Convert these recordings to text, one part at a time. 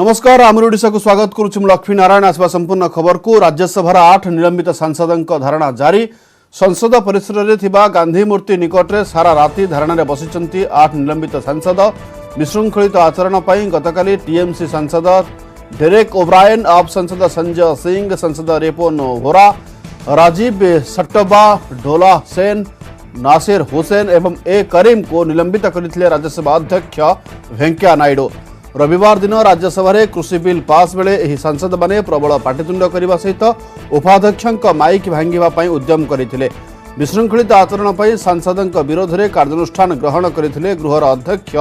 नमस्कार आमर ओडिशा को स्वागत करुछु लक्ष्मी नारायण। आसवा संपूर्ण खबर को राज्यसभा 8 निलंबित सांसदों धारणा जारी। संसद परिसर में थिबा गांधी मूर्ति निकट में सारा राति धारणा रे बसिचंती 8 निलंबित सांसद। विशृंखलित आचरण पर गतकाली टीएमसी सांसद डेरेक ओब्रायन, आप सांसद संजय सिंह, सांसद रेपोन वोरा, राजीव सट्टबा, डोला सेन, नासिर हुसैन एवं ए करीम को निलंबित करथिले राज्यसभा अध्यक्ष वेंकैया नायडू। रविवार दिन राज्यसभा रे कृषि बिल पास बेले एही सांसद माने प्रबल पाटितुंड करने सहित उपाध्यक्ष माइक भांगिबा पई उद्यम करथिले। विशृंखलित आचरण पर सांसदों विरोध में कार्यानुष्ठान ग्रहण करथिले गृहर अध्यक्ष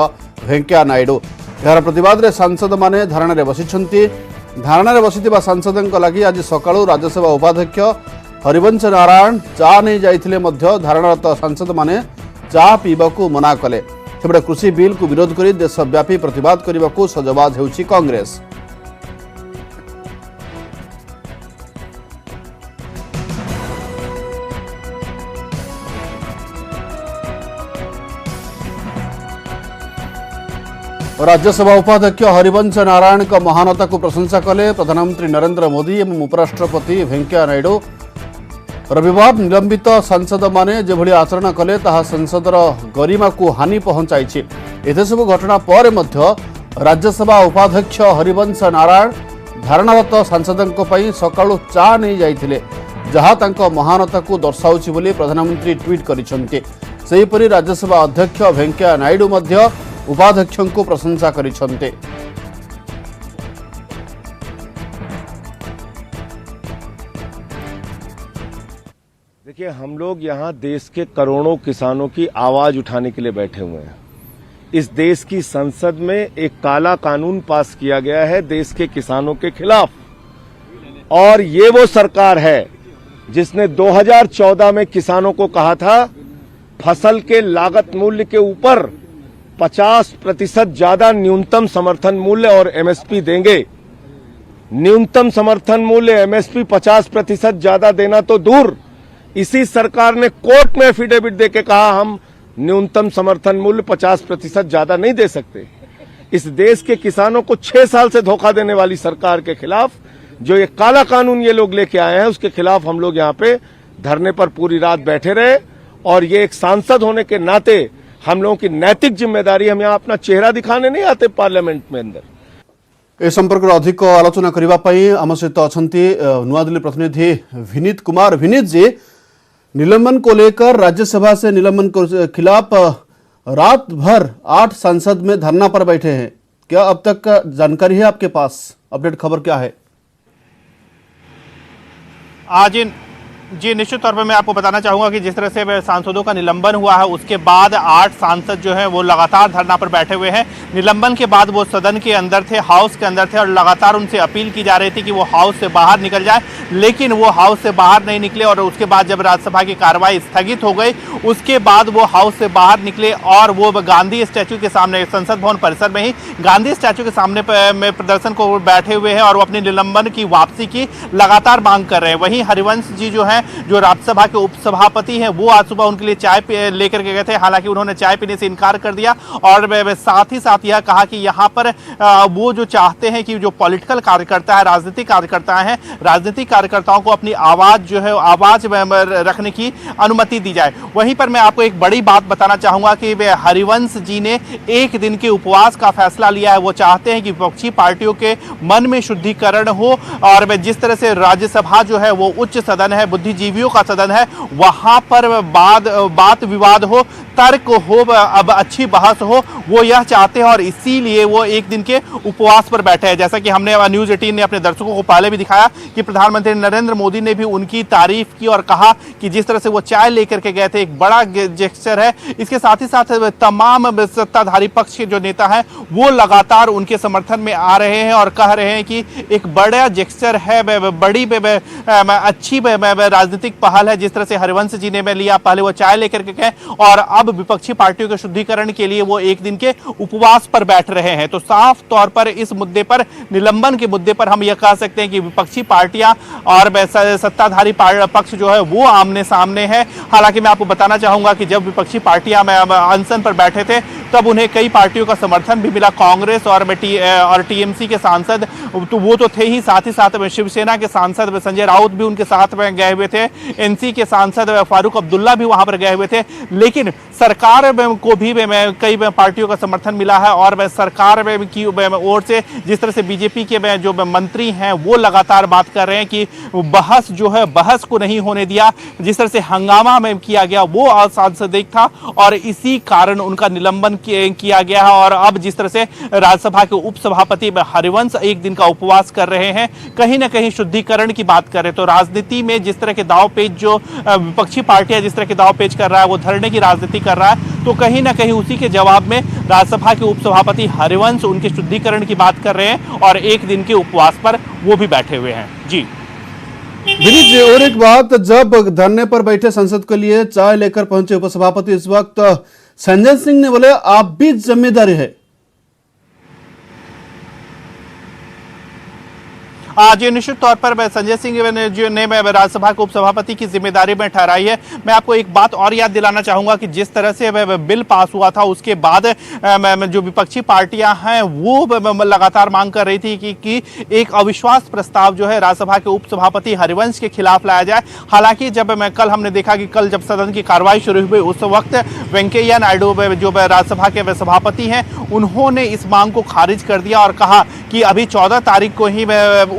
वेंकैया नायडू। यार प्रतिवाद रे सांसद माने धारणा रे बसिछंती। धारणा रे बसिथिबा सांसदों लागि आज सकाळू राज्यसभा उपाध्यक्ष हरिवंश नारायण चा नहीं जाइथिले मध्य धारणारत सांसद माने चा पीबाकू मना कले। सेबडे कृषि बिल को विरोध करी देशव्यापी प्रतिवाद करने को सजबाज हेउछि कांग्रेस। राज्यसभा उपाध्यक्ष हरिवंश नारायण का महानता को प्रशंसा कले प्रधानमंत्री नरेंद्र मोदी एवं उपराष्ट्रपति वेंकैया नायडू। रविवार निलंबित सांसद माने जेभली आचरण कले ताहा संसदर गरिमा को हानि पहुंचाई। एते सब घटना पर मध्य राज्यसभा उपाध्यक्ष हरिवंश नारायण धारणारत सांसदों पई सकाळू चा नहीं जाइथिले, जहा तांको महानता को दर्शाउछि बोली प्रधानमंत्री ट्वीट करिसंते। सेहिपरि राज्यसभा अध्यक्ष वेंकैया नायडू मध्य उपाध्यक्षों को प्रशंसा करिसंते। देखिए, हम लोग यहाँ देश के करोड़ों किसानों की आवाज उठाने के लिए बैठे हुए हैं। इस देश की संसद में एक काला कानून पास किया गया है देश के किसानों के खिलाफ, और ये वो सरकार है जिसने 2014 में किसानों को कहा था फसल के लागत मूल्य के ऊपर 50% ज्यादा न्यूनतम समर्थन मूल्य और एमएसपी देंगे। न्यूनतम समर्थन मूल्य एमएसपी 50% ज्यादा देना तो दूर, इसी सरकार ने कोर्ट में एफिडेविट देके कहा हम न्यूनतम समर्थन मूल्य 50% ज्यादा नहीं दे सकते। इस देश के किसानों को 6 साल से धोखा देने वाली सरकार के खिलाफ जो ये काला कानून ये लोग लेके आए हैं, उसके खिलाफ हम लोग यहाँ पे धरने पर पूरी रात बैठे रहे। और ये एक सांसद होने के नाते हम लोगों की नैतिक जिम्मेदारी, हम यहाँ अपना चेहरा दिखाने नहीं आते पार्लियामेंट में अंदर। ए संपर्क में अधिक आलोचना करने आम सहित अच्छा नुआ दिल्ली प्रतिनिधि विनीत कुमार। विनीत जी, निलंबन को लेकर राज्यसभा से निलंबन के खिलाफ रात भर 8 सांसद में धरना पर बैठे हैं। क्या अब तक का जानकारी है आपके पास? अपडेट खबर क्या है? आज जी निश्चित तौर पर मैं आपको बताना चाहूंगा कि जिस तरह से सांसदों का निलंबन हुआ है उसके बाद 8 सांसद जो हैं वो लगातार धरना पर बैठे हुए हैं। निलंबन के बाद वो सदन के अंदर थे, हाउस के अंदर थे, और लगातार उनसे अपील की जा रही थी कि वो हाउस से बाहर निकल जाए, लेकिन वो हाउस से बाहर नहीं निकले। और उसके बाद जब राज्यसभा की कार्रवाई स्थगित हो गई उसके बाद वो हाउस से बाहर निकले और वो गांधी स्टैच्यू के सामने, संसद भवन परिसर में ही गांधी स्टैच्यू के सामने में प्रदर्शन को बैठे हुए हैं और वो अपने निलंबन की वापसी की लगातार मांग कर रहे हैं। वहीं हरिवंश जी जो है, जो राज्यसभा के उपसभापति हैं, वो आज सुबह उनके लिए चाय लेकर के गए थे। हालांकि उन्होंने चाय पीने से इनकार कर दिया और साथ ही साथ यह कहा कि यहाँ पर वो जो चाहते हैं कि जो पॉलिटिकल कार्यकर्ता है, राजनीतिक कार्यकर्ता हैं, राजनीतिक कार्यकर्ताओं को अपनी आवाज जो है आवाज रखने की अनुमति दी जाए। वहीं पर मैं आपको एक बड़ी बात बताना चाहूंगा कि हरिवंश जी ने 1 दिन के उपवास का फैसला लिया है। वो चाहते हैं कि विपक्षी पार्टियों के मन में शुद्धिकरण हो और जिस तरह से राज्यसभा जो है वो उच्च सदन है, बुद्धिजीवियों का सदन है, वहां पर बात विवाद हो, तर्क हो, अब अच्छी बहस हो, वो यह चाहते हैं और इसीलिए वो 1 दिन के उपवास पर बैठे हैं। जैसा कि हमने न्यूज़ 18 ने अपने दर्शकों को पहले भी दिखाया कि प्रधानमंत्री नरेंद्र मोदी ने भी उनकी तारीफ की और कहा कि जिस तरह से वो चाय लेकर के गए थे एक बड़ा जेस्चर है। इसके साथ ही साथ तमाम सत्ताधारी पक्ष के जो नेता हैं वो लगातार उनके समर्थन में आ रहे हैं और कह रहे हैं कि एक बड़ा जेस्चर है, बड़ी अच्छी राजनीतिक पहल है जिस तरह से हरिवंश जी ने लिया। पहले वो चाय लेकर के गए और अब विपक्षी पार्टियों के शुद्धिकरण के लिए वो एक दिन के उपवास पर बैठ रहे हैं। तो साफ तौर पर इस मुद्दे पर, निलंबन के मुद्दे पर हम यह कह सकते हैं कि विपक्षी पार्टियां और सत्ताधारी पक्ष जो है वो आमने सामने है। हालांकि मैं आपको बताना चाहूंगा कि जब विपक्षी पार्टियां अनशन पर बैठे थे तब उन्हें कई पार्टियों का समर्थन भी मिला। कांग्रेस और टीएमसी के सांसद तो वो तो थे ही, साथ ही साथ में शिवसेना के सांसद संजय राउत भी उनके साथ में गए हुए थे, एनसी के सांसद फारूक अब्दुल्ला भी वहां पर गए हुए थे। लेकिन सरकार को भी कई पार्टियों का समर्थन मिला है और सरकार की ओर से जिस तरह से बीजेपी के जो मंत्री हैं वो लगातार बात कर रहे हैं कि बहस जो है, बहस को नहीं होने दिया। जिस तरह से हंगामा में किया गया वो असांसदिक था और इसी कारण उनका निलंबन किया गया है। और अब जिस तरह से राज्यसभा के उपसभापति हरिवंश एक दिन का उपवास कर रहे हैं, कहीं ना कहीं शुद्धिकरण की बात करें तो राजनीति में जिस तरह के दांवपेच जो विपक्षी पार्टियां जिस तरह के दांवपेच कर रहा है, वो धरने की राजनीति कर रहा है, तो कहीं ना कहीं उसी के जवाब में राज्यसभा के उपसभापति हरिवंश उनके शुद्धिकरण की बात कर रहे हैं और एक दिन के उपवास पर वो भी बैठे हुए हैं। जी विनीत जी, और एक बात, जब धरने पर बैठे संसद के लिए चाय लेकर पहुंचे उपसभापति इस वक्त संजय सिंह ने बोले आप भी जिम्मेदारी है। जी निश्चित तौर पर संजय सिंह ने राज्यसभा के उपसभापति की जिम्मेदारी में ठहराई है। मैं आपको एक बात और याद दिलाना चाहूंगा कि जिस तरह से बिल पास हुआ था उसके बाद जो विपक्षी पार्टियां हैं वो लगातार मांग कर रही थी कि एक अविश्वास प्रस्ताव जो है राज्यसभा के उपसभापति हरिवंश के खिलाफ लाया जाए। हालांकि जब कल हमने देखा कि कल जब सदन की कार्रवाई शुरू हुई उस वक्त वेंकैया नायडू जो राज्यसभा के सभापति हैं उन्होंने इस मांग को खारिज कर दिया और कहा कि अभी 14 तारीख को ही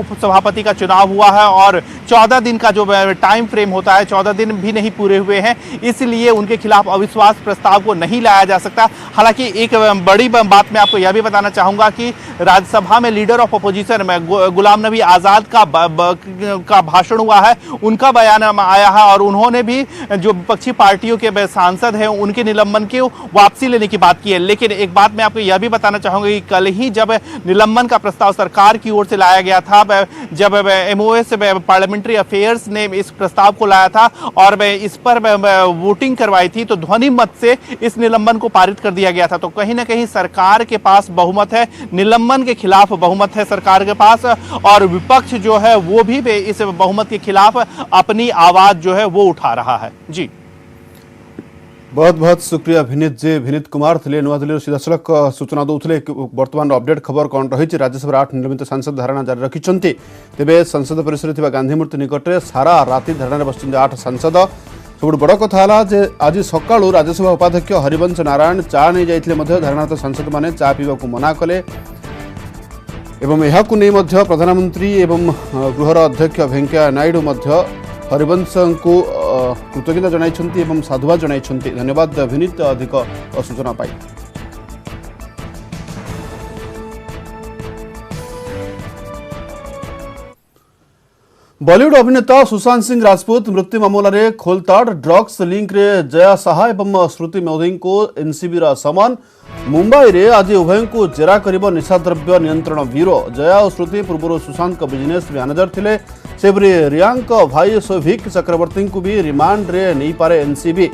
उपसभापति का चुनाव हुआ है और 14 दिन का जो टाइम फ्रेम होता है 14 दिन भी नहीं पूरे हुए हैं, इसलिए उनके खिलाफ अविश्वास प्रस्ताव को नहीं लाया जा सकता। हालांकि एक बड़ी बात मैं आपको यह भी बताना चाहूंगा कि राज्यसभा में लीडर ऑफ अपोजिशन में गुलाम नबी आजाद का भाषण हुआ है, उनका बयान आया है और उन्होंने भी जो विपक्षी पार्टियों के सांसद हैं उनके निलंबन की वापसी लेने की बात की है। लेकिन एक बात मैं आपको यह भी बताना चाहूंगा कि कल ही जब निलंबन का प्रस्ताव सरकार की ओर से लाया गया था, जब एमओएस पार्लियामेंट्री अफेयर्स ने इस प्रस्ताव को लाया था और इस पर वोटिंग करवाई थी तो ध्वनि मत से इस निलंबन को पारित कर दिया गया था। तो कहीं ना कहीं सरकार के पास बहुमत है, निलंबन के खिलाफ बहुमत है सरकार के पास और विपक्ष जो है वो भी इस बहुमत के खिलाफ अपनी आवाज जो है वो उठा रहा है। जी बहुत बहुत शुक्रिया विनीत जी। विनीत कुमार थे नुआदिल्ली सीधा सड़क सूचना दूसरे वर्तमान अपडेट खबर कौन रही। राज्यसभा 8 निलंबित सांसद धारणा जारी रखिंट। तेज संसद परिसर गांधी मूर्ति निकट में सारा राति धारणा बस 8 सांसद। सब बड़ कथा आज सका राज्यसभा उपाध्यक्ष हरिवंश नारायण चा नहीं जाते धारणारत सांसद मैंने चा पीवा मना कले एवं यह प्रधानमंत्री एवं गृहर अध्यक्ष वेंकैया नायडू हरिवंश को कृतज्ञता जनाइछन्ति एवं साधुवाद जनाइछन्ति। धन्यवाद विनीत अधिक सूचना पाई। बॉलीवुड अभिनेता सुशांत सिंह राजपूत मृत्यु मामला खोलताड़ ड्रग्स लिंक रे जया साहा एवं श्रुति मोदी को एनसीबी समन। मुंबई रे आज उभय को जेरा करिबो निशाद्रव्य नियंत्रण ब्यूरो। जया और श्रुति पूर्व सुशांत बिजनेस मैनेजर थिले। सेपरी रियांक भाई सौभिक चक्रवर्ती को भी रिमांड रे नहीं पारे एनसीबी।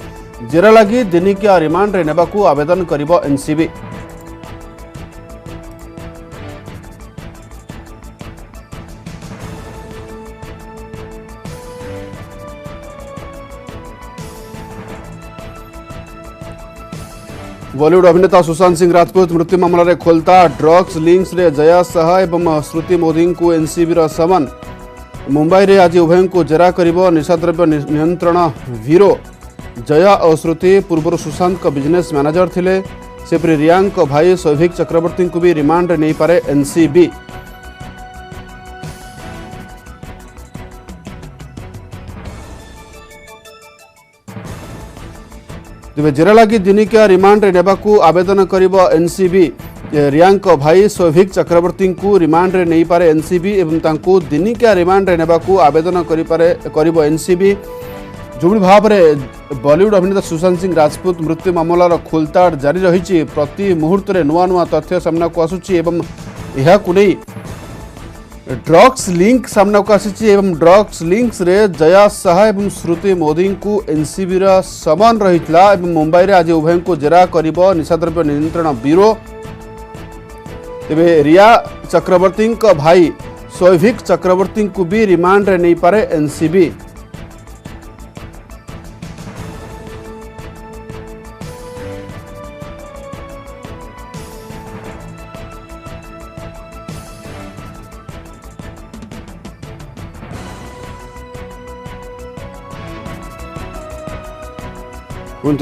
जेरा लगी दिनिकिया रिमांड रे नेबाकू आवेदन करिबो एनसीबी। बॉलीवुड अभिनेता सुशांत सिंह राजपूत मृत्यु मामला खोलता ड्रग्स लिंक्स रे जया साहा एवं श्रुति मोदी को एनसीबी समन। मुंबई रे आज उभय को जेरा करिबो निशाद्रव्य नियंत्रण ब्यूरो। जया और श्रुति पूर्व सुशांत बिजनेस मैनेजर थिले। सेपरी रियांक भाई सौभिक चक्रवर्ती को भी रिमांड नहीं पारे एनसीबी। तेज जेरा लगी दिनिकिया रिमांड नेबाकू आवेदन करिबो एनसीबी। रियांक भाई सौभिक चक्रवर्ती को रिमांड रे नहीं पारे एनसीबी एवं तांको दिनिकिया रिमांड रे नेबाकू आवेदन करिबो एनसीबी। जो भाव में बॉलीवुड अभिनेता सुशांत सिंह राजपूत मृत्यु मामलार खोलताड़ जारी रही। प्रति मुहूर्त नुआ नुआ तथ्य सामना को आसुची एवं यह ड्रग्स लिंक सामना को आसी एवं ड्रग्स लिंक्स रे जया साहा एवं श्रुति मोदी को एनसीबी समन रही मुंबई रे आज उभय को जेरा करिबो निशाद्रव्य नियंत्रण ब्यूरो। तेबे रिया चक्रवर्ती भाई सौभिक चक्रवर्ती को भी रिमांड रे नहीं पारे एनसीबी।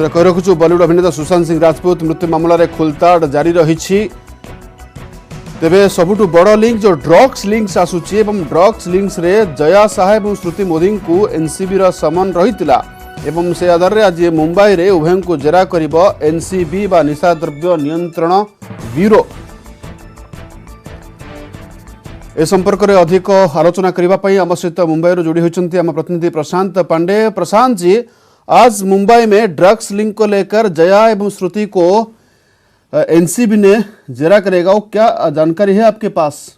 कही रखुचु बॉलीवुड अभिनेता सुशांत सिंह राजपूत मृत्यु मामला रे खोलताड़ जारी रही। तेबे सबुठु बड़ लिंक जो ड्रग्स लिंक्स आसुची एवं ड्रग्स लिंक्स रे जया साहा एवं श्रुति मोदी को एनसीबी समन रहीतिला एवं से आधार रे आज मुंबई रे उभय को जेरा करिबो एनसीबी बा निशा द्रव्य नियंत्रण ब्यूरो। ए संपर्क में अधिक आलोचना करने आम सहित मुंबई जोड़ी होती आम प्रतिनिधि प्रशांत पांडे। प्रशांत जी, आज मुंबई में ड्रग्स लिंक को लेकर जया एवं श्रुति को एनसीबी ने जेरा करेगा, वो क्या जानकारी है आपके पास?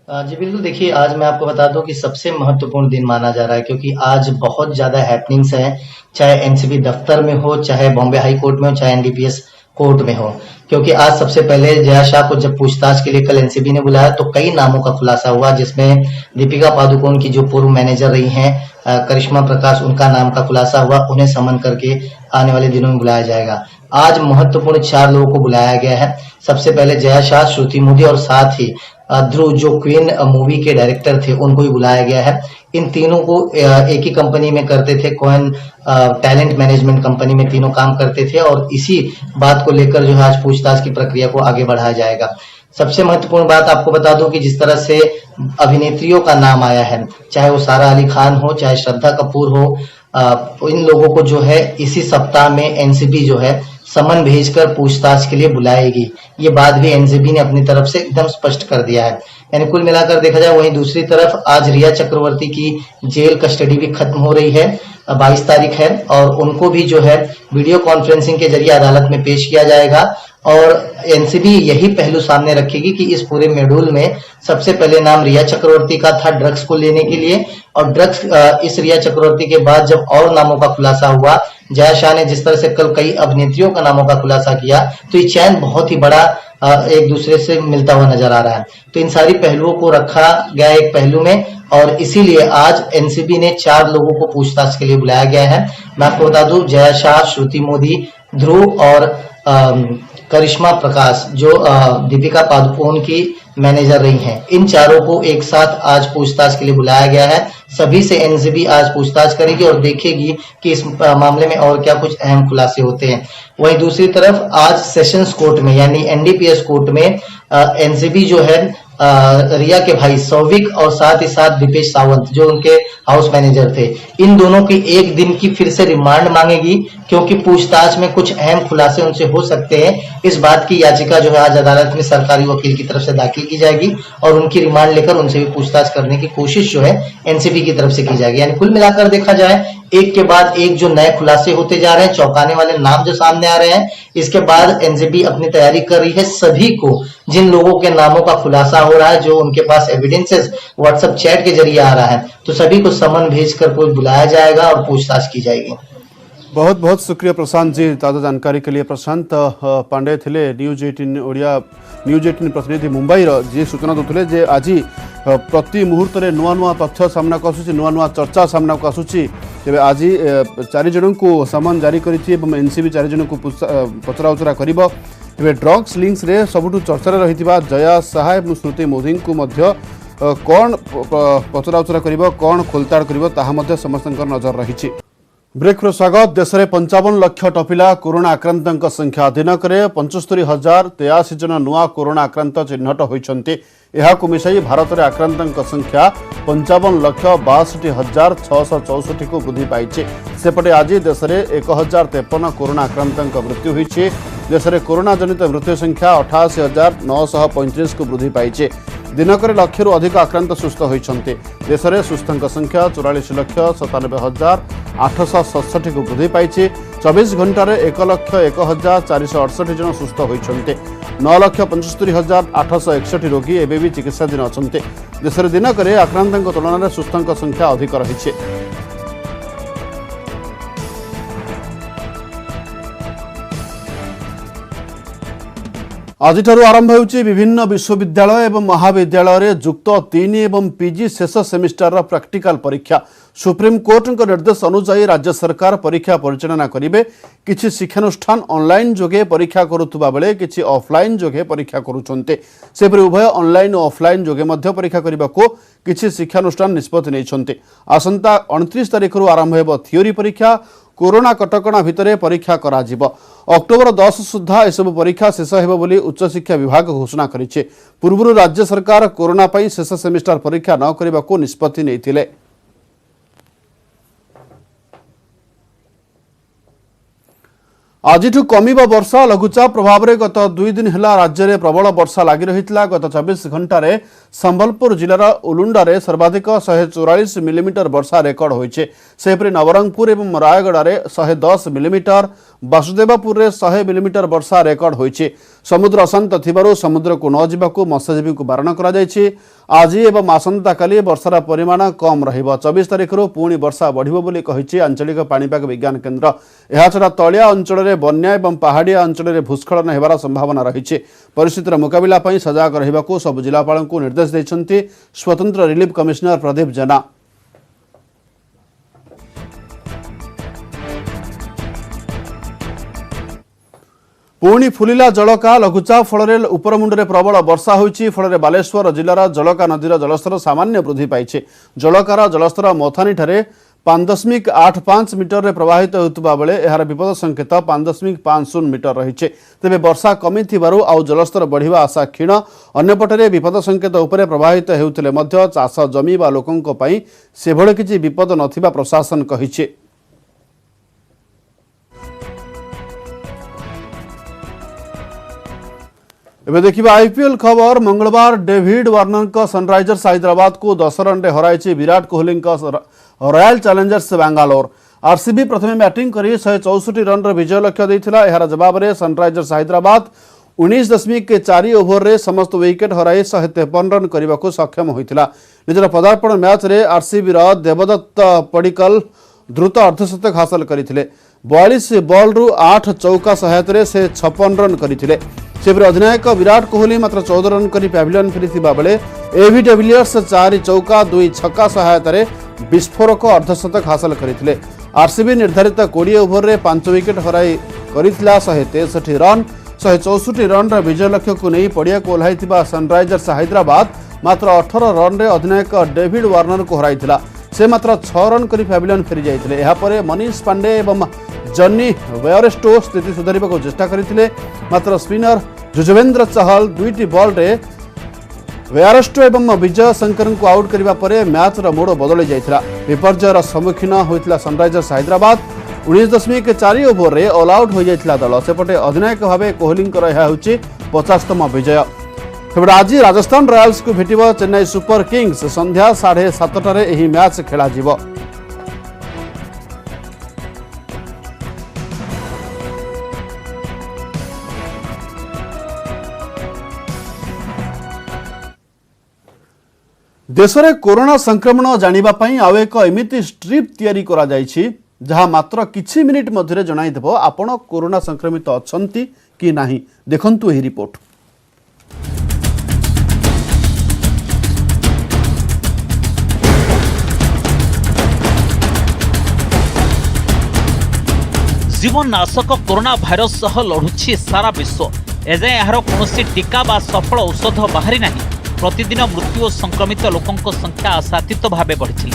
जी बिल्कुल, देखिए आज मैं आपको बता दूं कि सबसे महत्वपूर्ण दिन माना जा रहा है क्योंकि आज बहुत ज्यादा हैपनिंग्स हैं, चाहे एनसीबी दफ्तर में हो, चाहे बॉम्बे हाई कोर्ट में हो, चाहे एनडीपीएस कोर्ट में हो। क्योंकि आज सबसे पहले जया शाह को जब पूछताछ के लिए कल एनसीबी ने बुलाया तो कई नामों का खुलासा हुआ, जिसमें दीपिका पादुकोण की जो पूर्व मैनेजर रही हैं करिश्मा प्रकाश, उनका नाम का खुलासा हुआ। उन्हें समन करके आने वाले दिनों में बुलाया जाएगा। आज महत्वपूर्ण 4 लोगों को बुलाया गया है। सबसे पहले जया शाह, श्रुति मोदी और साथ ही ध्रुव जो क्वीन मूवी के डायरेक्टर थे उनको भी बुलाया गया है। इन तीनों को एक ही कंपनी में करते थे, कोहेन टैलेंट मैनेजमेंट कंपनी में तीनों काम करते थे और इसी बात को लेकर जो है आज पूछताछ की प्रक्रिया को आगे बढ़ाया जाएगा। सबसे महत्वपूर्ण बात आपको बता दूं कि जिस तरह से अभिनेत्रियों का नाम आया है, चाहे वो सारा अली खान हो, चाहे श्रद्धा कपूर हो, इन लोगों को जो है इसी सप्ताह में एनसीबी जो है समन भेजकर पूछताछ के लिए बुलाएगी। ये बात भी एनसीबी ने अपनी तरफ से एकदम स्पष्ट कर दिया है। यानी कुल मिलाकर देखा जाए, वहीं दूसरी तरफ आज रिया चक्रवर्ती की जेल कस्टडी भी खत्म हो रही है, 22 तारीख है, और उनको भी जो है वीडियो कॉन्फ्रेंसिंग के जरिए अदालत में पेश किया जाएगा। और एनसीबी यही पहलू सामने रखेगी कि इस पूरे शेड्यूल में सबसे पहले नाम रिया चक्रवर्ती का था ड्रग्स को लेने के लिए, और ड्रग्स इस रिया चक्रवर्ती के बाद जब और नामों का खुलासा हुआ, जया शाह ने जिस तरह से कल कई अभिनेत्रियों का नामों का खुलासा किया, तो ये चैन बहुत ही बड़ा एक दूसरे से मिलता हुआ नजर आ रहा है। तो इन सारी पहलुओं को रखा गया एक पहलू में, और इसीलिए आज एनसीबी ने 4 लोगों को पूछताछ के लिए बुलाया गया है। मैं आपको बता दूं, जया शाह, श्रुति मोदी, ध्रुव और करिश्मा प्रकाश जो दीपिका पादुकोण की मैनेजर रही हैं, इन चारों को एक साथ आज पूछताछ के लिए बुलाया गया है। सभी से एनसीबी आज पूछताछ करेगी और देखेगी कि इस मामले में और क्या कुछ अहम खुलासे होते हैं। वहीं दूसरी तरफ आज सेशंस कोर्ट में यानी एनडीपीएस कोर्ट में एनसीबी जो है रिया के भाई सौविक और साथ ही साथ दीपेश सावंत जो उनके हाउस मैनेजर थे, इन दोनों की एक दिन की फिर से रिमांड मांगेगी, क्योंकि पूछताछ में कुछ अहम खुलासे उनसे हो सकते हैं। इस बात की याचिका जो है आज अदालत में सरकारी वकील की तरफ से दाखिल की जाएगी और उनकी रिमांड लेकर उनसे भी पूछताछ करने की कोशिश जो है एनसीबी की तरफ से की जाएगी। यानी कुल मिलाकर देखा जाए, एक के बाद एक जो नए खुलासे होते जा रहे हैं, चौंकाने वाले नाम जो सामने आ रहे हैं, इसके बाद एनसीबी अपनी तैयारी कर रही है। सभी को जिन लोगों के नामों का खुलासा हो रहा है, जो उनके पास एविडेंसेस व्हाट्सएप चैट के जरिए आ रहा है, तो सभी को समन भेजकर कोई बुलाया जाएगा और पूछताछ की जाएगी। बहुत बहुत शुक्रिया प्रशांत जी, ताज़ा जानकारी के लिए। प्रशांत पांडे थे न्यूज 18 ओडिया न्यूज 18 प्रतिनिधि मुंबई जी सूचना दूसरे जे आज प्रति मुहूर्त में नुआ नुआ तथ्य सामना को आसूँ, नुआ नुआ चर्चा सामना को आसूँ। तेज आज 4 जन को समन जारी करी एनसीबी 4 जन को पचरा उचरा कर। ड्रग्स लिंक्स रे सबुठु चर्चा रही जया शाह और श्रुति मोदी को मध्य कौन पचरा उचरा कर, कौन खोलताड़ कर, समस्त नजर रही। ब्रेक स्वागत। देश में 55 लाख टपिला कोरोना आक्रांत संख्या। दिनक 75,083 जन नुआ कोरोना आक्रांत चिन्हट होती। मिसाई भारत में आक्रांत संख्या 55,62,664 को वृद्धि पाई। सेपटे आज देश में 1,053 कोरोना आक्रांत मृत्यु होती। देश में कोरोना जनित मृत्यु संख्या 88,935 को वृद्धि पाई। दिनक लक्षरू अधिक आक्रांत सुस्थ होती। देश में सुस्थों संख्या 44,97,867 को वृद्धि पाई। 24 घंटे 1,01,468 जन सुस्थ होती। 9,75,861 रोगी एवं भी चिकित्साधीन अच्छा। देश में दिनक आक्रांतों तुलन में सुस्थों संख्या अधिक रही। आज आरंभ होउछि विभिन्न विश्वविद्यालय एवं महाविद्यालय रे जुक्त 3 एवं पीजी शेष सेमिस्टर प्रैक्टिकल परीक्षा। सुप्रीम कोर्ट निर्देश अनुसार राज्य सरकार परीक्षा परिचालना करेंगे। किछि शिक्षानुष्ठान ऑनलाइन जोगे परीक्षा करुवा बेले किछि ऑफलाइन जोगे परीक्षा करुछन्ते। सेपरि उभय ऑनलाइन और ऑफलाइन जोगे मध्य परीक्षा करने को किछि शिक्षानुष्ठान निष्पत्ति नैछन्ते। आसंता 29 तारिख आरंभ हेबो थियोरी परीक्षा। कोरोना कटकणा भितर परीक्षा करा जिवो। अक्टोबर 10 सुधा एसबु परीक्षा शेष हेबो बोली उच्च शिक्षा विभाग घोषणा करिछे। पूर्व राज्य सरकार कोरोना पई शेष सेमिस्टर परीक्षा न करबा को निष्पत्ति नैथिले। आज कमिबा वर्षा। लघुचाप प्रभाव में गत 2 दिन है राज्य में प्रबल वर्षा लगी रही। गत 24 घंटे संबलपुर जिलार उलुंडारे सर्वाधिक 144 मिलीमीटर वर्षा रेकर्ड होइछे। सेपरि नवरंगपुर एवं रायगड़ा रे 110 मिलीमीटर, वासुदेवपुर रे 100 मिलीमीटर वर्षा रेकर्ड होइछे। समुद्र अशांत थिबारु समुद्र को न जिबाकू मत्स्यजीवी को बारण करा जायछि। आज एवं आसंता काली वर्षार परिमाण कम रहिबो। 24 तारिख पुणी वर्षा बढ़िबो बोली कहिछि आंचलिक पाणीपाग विज्ञान केन्द्र। एहाछड़ा तलिया अंचल में बन्या एवं पहाड़िया अंचल में भूस्खलन हेबार संभावना रही। परिस्थितिर मुकाबिला पई सजग रहिबाकू सब जिलापालंकू निर्देश दैछन्ति स्वतंत्र रिलीफ कमिश्नर प्रदीप जेना। पुणी फुलिला जलका। लघुचाप फल उपरमुंडे प्रबल वर्षा होइछि। फल बालेश्वर जिलार जलका नदीर जलस्तर सामान्य वृद्धि पाइछे। जलकार जलस्तर मथानी ठारे 5.85 मीटर रे प्रवाहित होतबा बेले एहार विपद संकेत 5.50 मीटर रहिछे। तेबे वर्षा कमी थिबारु आउ जलस्तर बढ़िबा आशा क्षीण। अन्यपटरे विपद संकेत उपरे प्रवाहित हेउथिले मध्य चाष जमी बा लोकंक पई सेभଳି किछि विपद नथिबा प्रशासन कहिछे। एबे देखिबा आईपीएल खबर। मंगलवार डेविड वार्नर सनराइजर्स हैदराबाद को 10 रन रे हराइछि Virat Kohli Royal Challengers Bangalore. RCB प्रथम बैटिंग करी 164 रन रे विजय लक्ष्य देथिला। एहार जवाब रे सनराइजर्स हैदराबाद 19.4 ओभर रे समस्त विकेट हराई 153 रन करने को सक्षम होइतिला। निजर पदार्पण मैच रे आरसीबी रो देवदत्त पडिक्कल द्रुत अर्धशतक हासिल करथिले। 42 बॉल रु 8 चौका सहायता से 56 रन करथिले। सेपरि अधिनायक विराट कोहली मात्र 14 रन करी पैविलियन फेरिथिबा बेले एवी डिविलियर्स 4 चौका 2 छक्का सहायता विस्फोरक अर्धशतक हासिल करथिले। आरसीबी निर्धारित 20 ओभर रे 5 विकेट हराई करिथिला 163 रन। 164 रन रा विजय लक्ष्य को नहीं पड़िया को ओह्लाइथिबा सनराइजर्स हैदराबाद मात्र 18 रन रे अधिनायक डेविड वार्नर को हराइथिला। से मात्र 6 रन करी पैविलियन फेरी जाइथिले। एहा परे मनीष पांडे एवं जॉनी वेयरस्टो स्थिति सुधारिबा को चेष्टा करथिले। मात्र स्पिनर जुजवेंद्र चहल 2टी बॉल रे वेयरस्टो एवं विजय शंकर को आउट करबा परे मैच रा मोड़ बदली जाइथिला। विपर्जयर सम्मुखीन होइथिला सनराइजर्स हैदराबाद। 19.4 ओभर रे ऑल आउट हो जाइथिला दल। सेपटे अधिनायक भावे कोहली यह होछि 50तम विजय। तेबे आज राजस्थान रॉयल्स को भेटिबो चेन्नई सुपर किंग्स। संध्या 7:30 एही मैच खेला जिवो। देश में कोरोना संक्रमण जानिबा पई आउ एक एमिति स्ट्रिप तैयारी करा जायछि जहां मात्र किछि मिनिट मध्यरे जणाई देबो आपण कोरोना संक्रमित अछंती कि नाही। देखंतु एही रिपोर्ट। जीवननाशक कोरोना भाइरस सह लढुछि सारा विश्व। एजाए यार कौनसी टीका बा सफल औषध बाहरी नाही। प्रतिदिन मृत्यु और संक्रमित लोकों संख्या आशातीत भाव बढ़ी चली।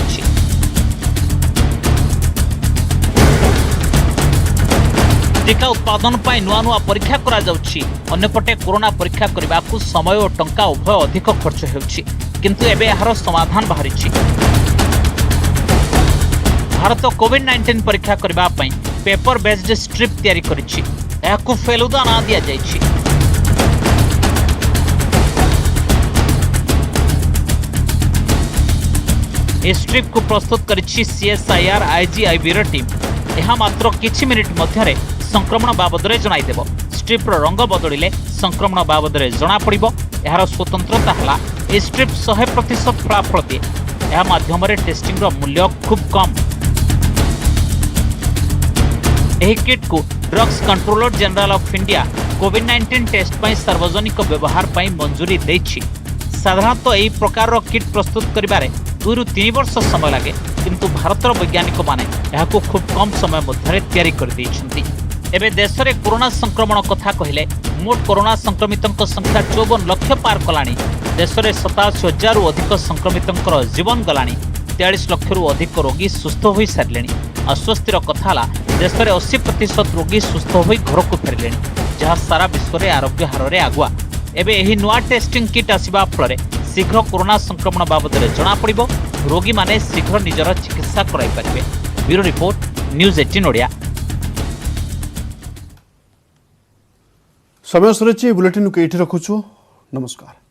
टीका उत्पादन पर नुआ नुआ परीक्षा करा जाउछि। अन्यपटे कोरोना परीक्षा करने को समय और टंका उभय अधिक खर्च होउछि, किंतु एबे यार समाधान बाहरी। भारत कोविड-19 परीक्षा करने पेपर बेस्ड स्ट्रिप तैयारी करिछि। याकु फेलुदा ना दिया जाइछि। ए स्ट्रिप को प्रस्तुत करिछि सीएसआईआर आईजीआईबी टीम। यह मात्र किछि मिनिट मध्यरे संक्रमण बाबदरे जणाई देबो। स्ट्रिप रंग बदलिले संक्रमण बाबदरे जणा पड़िबो। एहार स्वतंत्रता हला ए स्ट्रिप 100% फलाफल दिए। यह माध्यम टेस्टिंग रो मूल्य खूब कम। एही किट को drugs controller general of India कोविड-19 टेस्ट पर सार्वजनिक व्यवहार पर मंजूरी देछि। साधारणतः यही प्रकार किट प्रस्तुत करिबारे 2 ରୁ 3 वर्ष समय लगे, किंतु भारतर वैज्ञानिक माने यहाको खूब कम समय मध्य तैयारी कर दैछन्ति। एबे देश में कोरोना संक्रमण कथा कहले मोट कोरोना संक्रमितों संख्या 54 लाख पार कलानी। देश में 87,000 रु अधिक संक्रमितों जीवन गलानी। 43 लाख रु अधिक रोगी सुस्थ हो सारे। आश्वस्तिर कथा है देश में 80% रोगी सुस्थ हो घर को फेरले, जहाँ सारा विश्व में आरोग्य हार में आगुआ। एबे एही नुआ टेस्टिंग किट आसिबा फल शीघ्र कोरोना संक्रमण बाबद जना पड़िबो। रोगी माने शीघ्र निजर चिकित्सा कराई पारिबे। Bureau report, news 18 Odia. समय सरी बुलेटिन को ये रखुछु। नमस्कार।